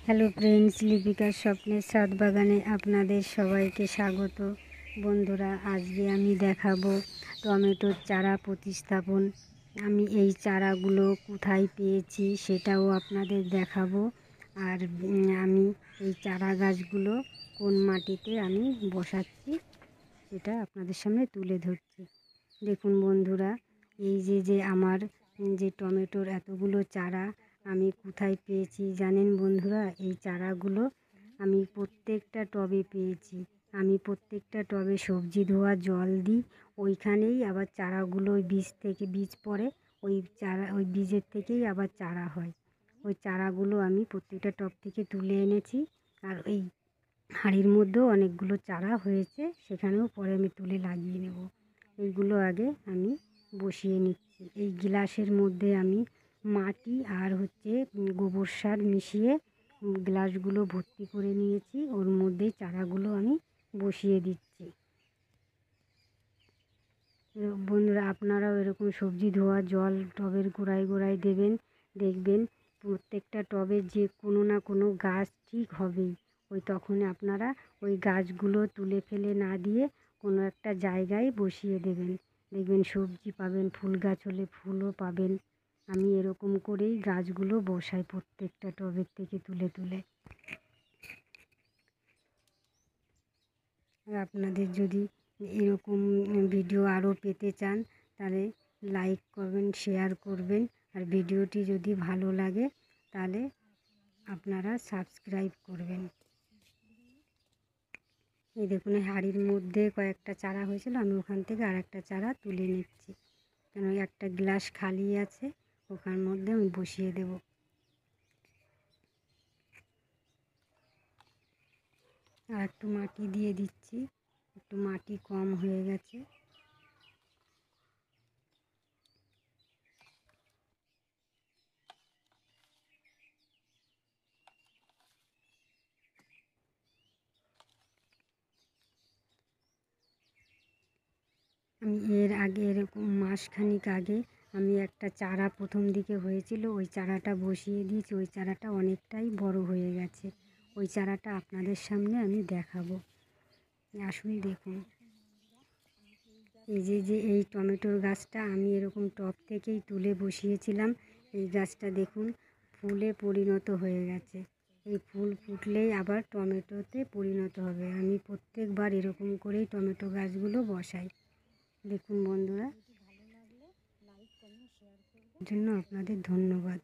Hello friends, লিপিকার স্বপ্নের ছাদ বাগানে আপনাদের সবাইকে স্বাগত। বন্ধুরা, আজকে আমি দেখাবো টমেটোর চারা প্রতিস্থাপন। আমি এই চারাগুলো কোথায় পেয়েছি সেটাও আপনাদের দেখাবো। আর আমি এই চারা গাছগুলো কোন মাটিতে আমি বসাচ্ছি সেটা আপনাদের সামনে তুলে ধরছি। দেখুন বন্ধুরা, এই যে আমার যে টমেটোর এতগুলো চারা আমি কোথায় পেয়েছি জানেন বন্ধুরা? এই চারাগুলো আমি প্রত্যেকটা টবে পেয়েছি। আমি প্রত্যেকটা টবে সবজি ধোয়া জল দিই, ওইখানেই আবার চারাগুলো ওই বীজ থেকে বীজ পড়ে, ওই বীজের থেকেই আবার চারা হয়। ওই চারাগুলো আমি প্রত্যেকটা টব থেকে তুলে এনেছি। আর ওই হাঁড়ির মধ্যেও অনেকগুলো চারা হয়েছে, সেখানেও পরে আমি তুলে লাগিয়ে নেব। এইগুলো আগে আমি বসিয়ে নিচ্ছি। এই গ্লাসের মধ্যে আমি মাটি আর গোবর সার মিশিয়ে গ্লাসগুলো ভর্তি করে নিয়েছি। ওর মধ্যেই চারাগুলো আমি বসিয়ে দিচ্ছি। বন্ধুরা, আপনারাও এরকম সবজি ধোয়া জল টবের গোড়ায় গোড়ায় দেবেন। দেখবেন প্রত্যেকটা টবে যে কোনো না কোনো গাছ ঠিক হবেই। তখন আপনারা ওই গাছগুলো তুলে ফেলে না দিয়ে কোনো একটা জায়গায় বসিয়ে দেবেন। দেখবেন সবজি পাবেন, ফুল গাছ হলে ফুলও পাবেন। আমি এরকম করেই গাছগুলো বসাই প্রত্যেকটা টবের থেকে তুলে তুলে। আর আপনাদের যদি এরকম ভিডিও আরও পেতে চান তাহলে লাইক করবেন, শেয়ার করবেন। আর ভিডিওটি যদি ভালো লাগে তাহলে আপনারা সাবস্ক্রাইব করবেন। এই দেখুন, হাঁড়ির মধ্যে কয়েকটা চারা হয়েছিল, আমি ওখান থেকে আর একটা চারা তুলে নিচ্ছি, কেন একটা গ্লাস খালি আছে, ওখান মধ্যে আমি বসিয়ে দেব। আর একটু মাটি দিয়ে দিচ্ছি, একটু মাটি কম হয়ে গেছে। আমি এর আগে এরকম মাসখানিক আগে আমি একটা চারা প্রথম দিকে হয়েছিল, ওই চারাটা বসিয়ে দিয়েছি। ওই চারাটা অনেকটাই বড় হয়ে গেছে। ওই চারাটা আপনাদের সামনে আমি দেখাবো। আসুন দেখুন। এই টমেটোর গাছটা আমি এরকম টব থেকেই তুলে বসিয়েছিলাম। এই গাছটা দেখুন ফুলে পরিণত হয়ে গেছে। এই ফুল ফুটলেই আবার টমেটোতে পরিণত হবে। আমি প্রত্যেকবার এরকম করেই টমেটো গাছগুলো বসাই। দেখুন বন্ধুরা, জন্য আপনাদের ধন্যবাদ।